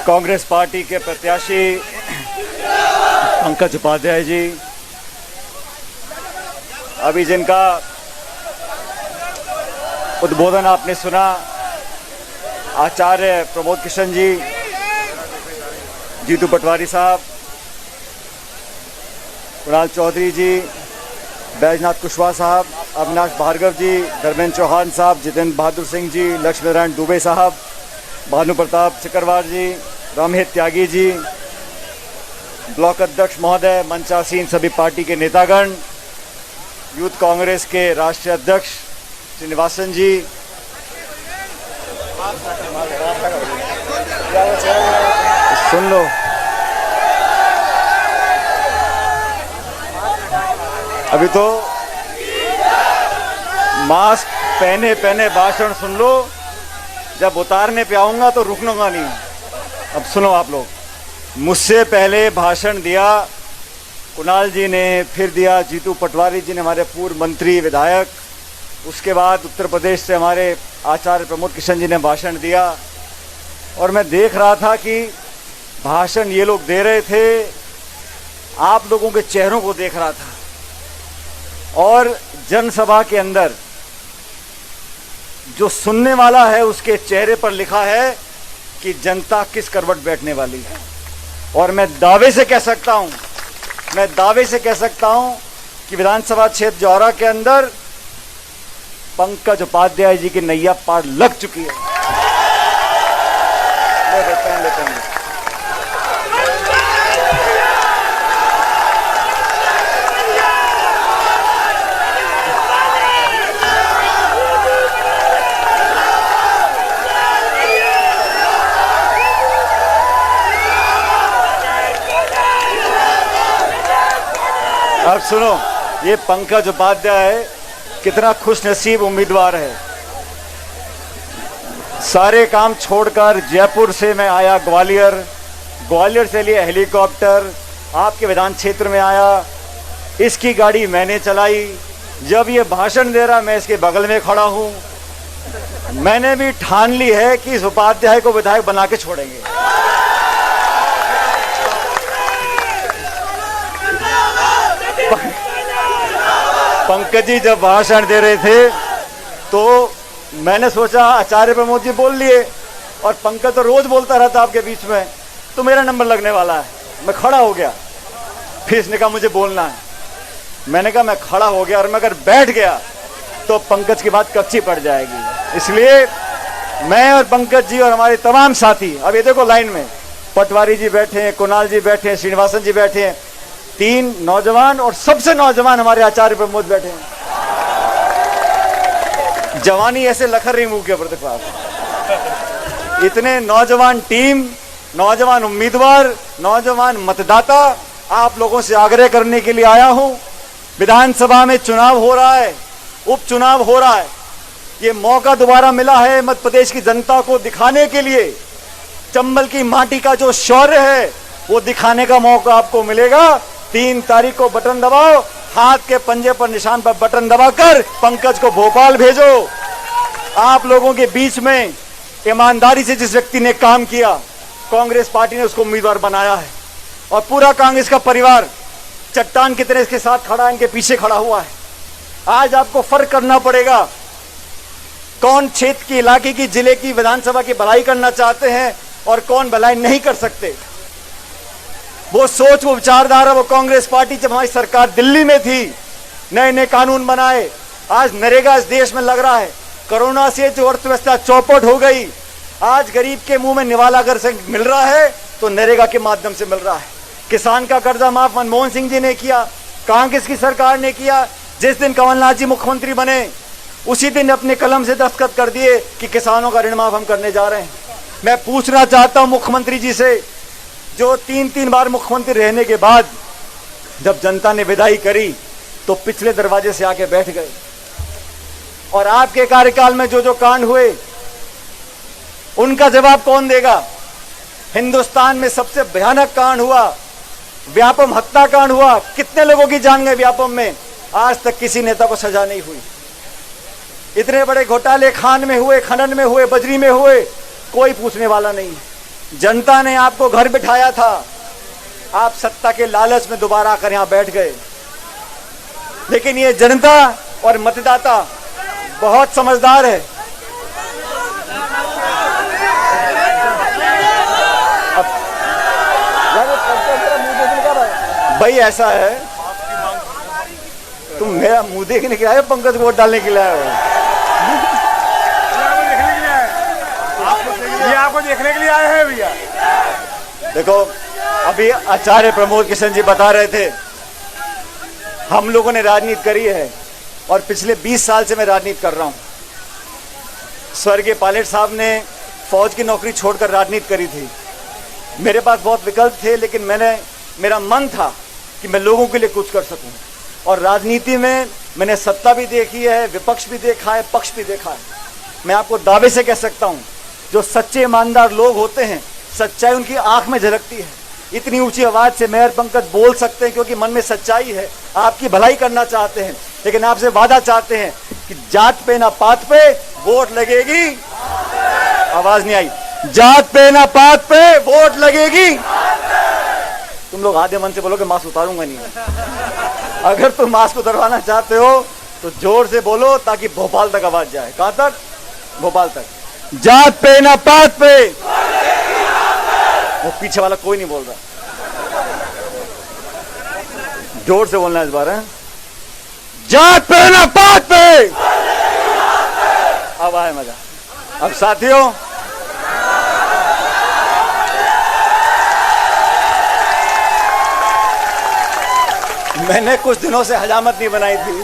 Congress party के प्रत्याशी पंकज उपाध्याय जी, अभी जिनका उद्बोधन आपने सुना, आचार्य प्रमोद किशन जी, जीतू पटवारी साहब, कुणाल चौधरी जी, बैजनाथ कुशवाहा साहब, अविनाश भार्गव जी, धर्मेंद्र चौहान साहब, जितेंद्र बहादुर सिंह जी, लक्ष्मी नारायण दुबे साहब, भानु प्रताप सिकरवार जी, रामहेत त्यागी जी, ब्लॉक अध्यक्ष महोदय, मंचासीन सभी पार्टी के नेतागण, यूथ कांग्रेस के राष्ट्रीय अध्यक्ष श्रीनिवासन जी, सुन लो, अभी तो मास्क पहने पहने भाषण सुन लो, जब उतारने पे आऊंगा तो रुकूंगा नहीं। अब सुनो आप लोग, मुझसे पहले भाषण दिया कुणाल जी ने, फिर दिया जीतू पटवारी जी ने, हमारे पूर्व मंत्री विधायक, उसके बाद उत्तर प्रदेश से हमारे आचार्य प्रमोद किशन जी ने भाषण दिया। और मैं देख रहा था कि भाषण ये लोग दे रहे थे, आप लोगों के चेहरों को देख रहा था, और जनसभा के अंदर जो सुनने वाला है उसके चेहरे पर लिखा है कि जनता किस करवट बैठने वाली है। और मैं दावे से कह सकता हूं कि विधानसभा क्षेत्र जौहरा के अंदर पंकज उपाध्याय जी की नैया पार लग चुकी है। लेते हैं। अब सुनो, ये पंकज उपाध्याय कितना खुशनसीब उम्मीदवार है। सारे काम छोड़कर जयपुर से मैं आया ग्वालियर से लिए हेलीकॉप्टर, आपके विधान क्षेत्र में आया, इसकी गाड़ी मैंने चलाई। जब ये भाषण दे रहा मैं इसके बगल में खड़ा हूं। मैंने भी ठान ली है कि इस उपाध्याय को विधायक बना के छोड़ेंगे। पंकज जी जब भाषण दे रहे थे तो मैंने सोचा आचार्य प्रमोद जी बोल लिए, और पंकज तो रोज बोलता रहता आपके बीच में, तो मेरा नंबर लगने वाला है। मैं खड़ा हो गया, फिर इसने कहा मुझे बोलना है। मैंने कहा मैं खड़ा हो गया, और मैं अगर बैठ गया तो पंकज की बात कच्ची पड़ जाएगी। इसलिए मैं और पंकज जी और हमारे तमाम साथी, अब ये देखो लाइन में पटवारी जी बैठे हैं, कुणाल जी बैठे हैं, श्रीनिवासन जी बैठे हैं, 3 नौजवान, और सबसे नौजवान हमारे आचार्य प्रमोद बैठे हैं। जवानी ऐसे लखर रही मुंह के ऊपर, देखो आप, इतने नौजवान टीम, नौजवान उम्मीदवार, नौजवान मतदाता, आप लोगों से आग्रह करने के लिए आया हूं। विधानसभा में चुनाव हो रहा है, उपचुनाव हो रहा है, ये मौका दोबारा मिला है मध्य प्रदेश की जनता को दिखाने के लिए, चंबल की माटी का जो शौर्य है वो दिखाने का मौका आपको मिलेगा। 3 तारीख को बटन दबाओ, हाथ के पंजे पर निशान पर बटन दबाकर पंकज को भोपाल भेजो। आप लोगों के बीच में ईमानदारी से जिस व्यक्ति ने काम किया, कांग्रेस पार्टी ने उसको उम्मीदवार बनाया है, और पूरा कांग्रेस का परिवार चट्टान की तरह इसके साथ खड़ा है, इनके पीछे खड़ा हुआ है। आज आपको फर्क करना पड़ेगा, कौन क्षेत्र की, इलाके की, जिले की, विधानसभा की भलाई करना चाहते हैं और कौन भलाई नहीं कर सकते। वो सोच, वो विचारधारा, वो कांग्रेस पार्टी जब हमारी सरकार दिल्ली में थी, नए नए कानून बनाए। आज नरेगा इस देश में लग रहा है, कोरोना से जो अर्थव्यवस्था चौपट हो गई, आज गरीब के मुंह में निवाला अगर से मिल रहा है तो नरेगा के माध्यम से मिल रहा है। किसान का कर्जा माफ मनमोहन सिंह जी ने किया, कांग्रेस की सरकार ने किया। जिस दिन कमलनाथ जी मुख्यमंत्री बने उसी दिन अपने कलम से दस्तखत कर दिए कि किसानों का ऋण माफ हम करने जा रहे हैं। मैं पूछना चाहता हूं मुख्यमंत्री जी से, जो 3 बार मुख्यमंत्री रहने के बाद जब जनता ने विदाई करी तो पिछले दरवाजे से आके बैठ गए, और आपके कार्यकाल में जो जो कांड हुए उनका जवाब कौन देगा। हिंदुस्तान में सबसे भयानक कांड हुआ, व्यापम हत्याकांड हुआ, कितने लोगों की जान गई व्यापम में, आज तक किसी नेता को सजा नहीं हुई। इतने बड़े घोटाले खान में हुए, खनन में हुए, बजरी में हुए, कोई पूछने वाला नहीं है। जनता ने आपको घर बिठाया था, आप सत्ता के लालच में दोबारा आकर यहां बैठ गए। लेकिन ये जनता और मतदाता बहुत समझदार है। भाई ऐसा है, तुम मेरा मुंह देखने के लिए आए, पंकज वोट डालने के लिए आए हो? ये आपको देखने के लिए आए हैं भैया। देखो, अभी आचार्य प्रमोद किशन जी बता रहे थे, हम लोगों ने राजनीति करी है और पिछले 20 साल से मैं राजनीति कर रहा हूं। स्वर्गीय पायलट साहब ने फौज की नौकरी छोड़कर राजनीति करी थी। मेरे पास बहुत विकल्प थे, लेकिन मेरा मन था कि मैं लोगों के लिए कुछ कर सकूं। और राजनीति में मैंने सत्ता भी देखी है, विपक्ष भी देखा है, पक्ष भी देखा है। मैं आपको दावे से कह सकता हूं, जो सच्चे ईमानदार लोग होते हैं, सच्चाई उनकी आंख में झलकती है। इतनी ऊंची आवाज से मेयर पंकज बोल सकते हैं क्योंकि मन में सच्चाई है, आपकी भलाई करना चाहते हैं। लेकिन आपसे वादा चाहते हैं कि जात पे ना पात पे वोट लगेगी। आवाज नहीं आई। जात पे ना पात पे वोट लगेगी। तुम लोग आधे मन से बोलोगे मास्क उतारूंगा नहीं। अगर तुम मास्क उतरवाना चाहते हो तो जोर से बोलो ताकि भोपाल तक आवाज जाए। कहां तक? भोपाल तक। जात पे ना पात पे। वो पीछे वाला कोई नहीं बोल रहा, जोर से बोलना इस बार है। जात पे ना पात पे। अब आए मजा। अब साथियों, मैंने कुछ दिनों से हजामत नहीं बनाई थी,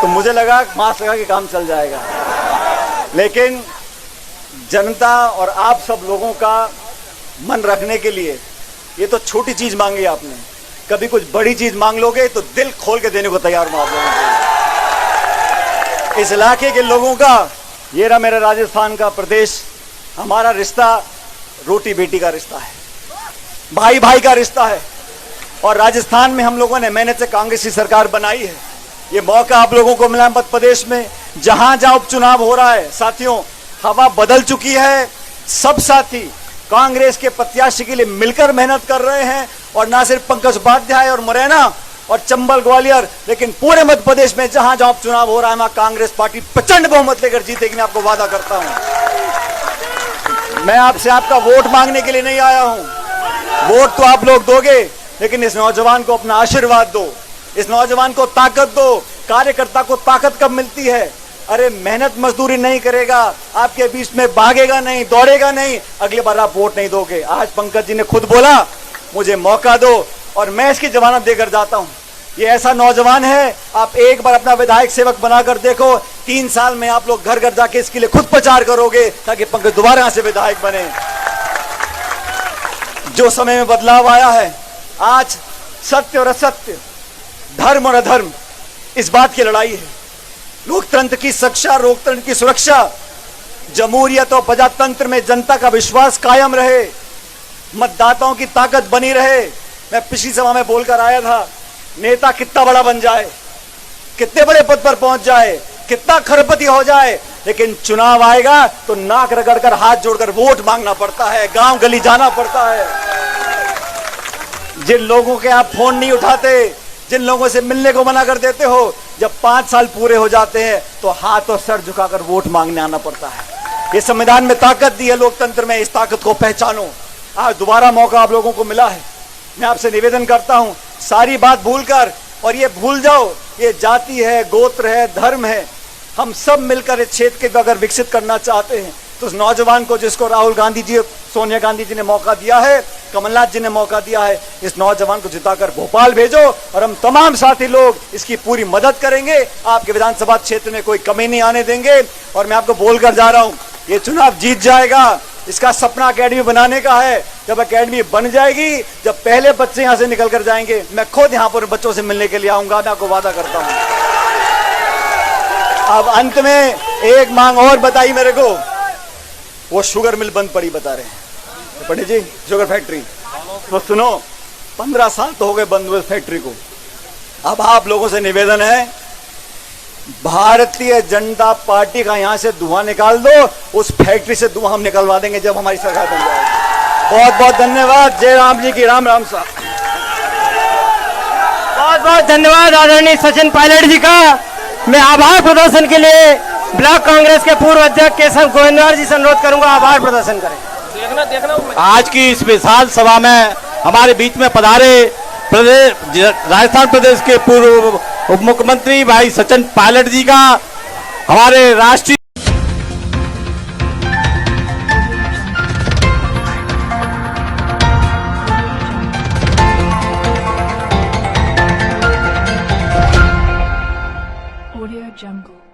तो मुझे लगा मास्क लगा के काम चल जाएगा। लेकिन जनता और आप सब लोगों का मन रखने के लिए ये तो छोटी चीज मांगी आपने, कभी कुछ बड़ी चीज मांग लोगे तो दिल खोल के देने को तैयार हूं आप लोगों को। इस इलाके के लोगों का, ये रहा मेरा राजस्थान का प्रदेश, हमारा रिश्ता रोटी बेटी का रिश्ता है, भाई भाई का रिश्ता है। और राजस्थान में हम लोगों ने मेहनत से कांग्रेस की सरकार बनाई है। ये मौका आप लोगों को मिला मध्य प्रदेश में, जहां जहां उपचुनाव हो रहा है। साथियों, हवा बदल चुकी है। सब साथी कांग्रेस के प्रत्याशी के लिए मिलकर मेहनत कर रहे हैं। और ना सिर्फ पंकज उपाध्याय और मुरैना और चंबल ग्वालियर, लेकिन पूरे मध्य प्रदेश में जहां जहां उपचुनाव हो रहा है, वहां कांग्रेस पार्टी प्रचंड बहुमत लेकर जीतेगी। मैं आपको वादा करता हूं। मैं आपसे आपका वोट मांगने के लिए नहीं आया हूं। वोट तो आप लोग दोगे, लेकिन इस नौजवान को अपना आशीर्वाद दो, इस नौजवान को ताकत दो। कार्यकर्ता को ताकत कब मिलती है? अरे मेहनत मजदूरी नहीं करेगा, आपके बीच में भागेगा नहीं, दौड़ेगा नहीं, अगली बार आप वोट नहीं दोगे। आज पंकज जी ने खुद बोला मुझे मौका दो, और मैं इसकी जमानत देकर जाता हूं। ये ऐसा नौजवान है, आप एक बार अपना विधायक सेवक बनाकर देखो, 3 साल में आप लोग घर घर जाके इसके लिए खुद प्रचार करोगे ताकि पंकज दोबारा यहां से विधायक बने। जो समय में बदलाव आया है, आज सत्य और असत्य, धर्म और अधर्म, इस बात की लड़ाई है। लोकतंत्र की शिक्षा, लोकतंत्र की सुरक्षा, जमहूरियत और प्रजातंत्र में जनता का विश्वास कायम रहे, मतदाताओं की ताकत बनी रहे। मैं पिछली सभा में बोलकर आया था, नेता कितना बड़ा बन जाए, कितने बड़े पद पर पहुंच जाए, कितना खरपति हो जाए, लेकिन चुनाव आएगा तो नाक रगड़कर हाथ जोड़कर वोट मांगना पड़ता है, गांव गली जाना पड़ता है। जिन लोगों के आप फोन नहीं उठाते, जिन लोगों से मिलने को मना कर देते हो, जब 5 साल पूरे हो जाते हैं तो हाथ और सर झुकाकर वोट मांगने आना पड़ता है। ये संविधान में ताकत दी है लोकतंत्र में, इस ताकत को पहचानो। आज दोबारा मौका आप लोगों को मिला है। मैं आपसे निवेदन करता हूं, सारी बात भूलकर, और ये भूल जाओ ये जाति है, गोत्र है, धर्म है, हम सब मिलकर इस क्षेत्र को अगर विकसित करना चाहते हैं तो उस नौजवान को, जिसको राहुल गांधी जी, सोनिया गांधी जी ने मौका दिया है, कमलनाथ जी ने मौका दिया है, इस नौजवान को जिताकर भोपाल भेजो, और हम तमाम साथी लोग इसकी पूरी मदद करेंगे। आपके विधानसभा क्षेत्र में कोई कमी नहीं आने देंगे। और मैं आपको बोलकर जा रहा हूं, ये चुनाव जीत जाएगा। इसका सपना एकेडमी बनाने का है। जब एकेडमी बन जाएगी, जब पहले बच्चे यहां से निकल कर जाएंगे, मैं खुद यहां पर बच्चों से मिलने के लिए आऊंगा। मैं आपको वादा करता हूं। अब अंत में एक मांग और बताई मेरे को, वो शुगर मिल बंद पड़ी बता रहे हैं पंडित जी, शुगर फैक्ट्री। तो सुनो, 15 साल तो हो गए बंद हुए फैक्ट्री को। अब आप लोगों से निवेदन है, भारतीय जनता पार्टी का यहां से धुआं निकाल दो, उस फैक्ट्री से धुआं हम निकलवा देंगे जब हमारी सरकार बन जाएगी। बहुत बहुत धन्यवाद। जय राम जी की राम राम साहब। बहुत बहुत धन्यवाद आदरणीय सचिन पायलट जी का। मैं आभार प्रदर्शन के लिए ब्लॉक कांग्रेस के पूर्व अध्यक्ष केशव गोविंदवार जी से अनुरोध करूंगा, आभार प्रदर्शन करें। आज की इस विशाल सभा में हमारे बीच में पधारे राजस्थान प्रदेश के पूर्व उप मुख्यमंत्री भाई सचिन पायलट जी का, हमारे राष्ट्रीय Audio Jungle.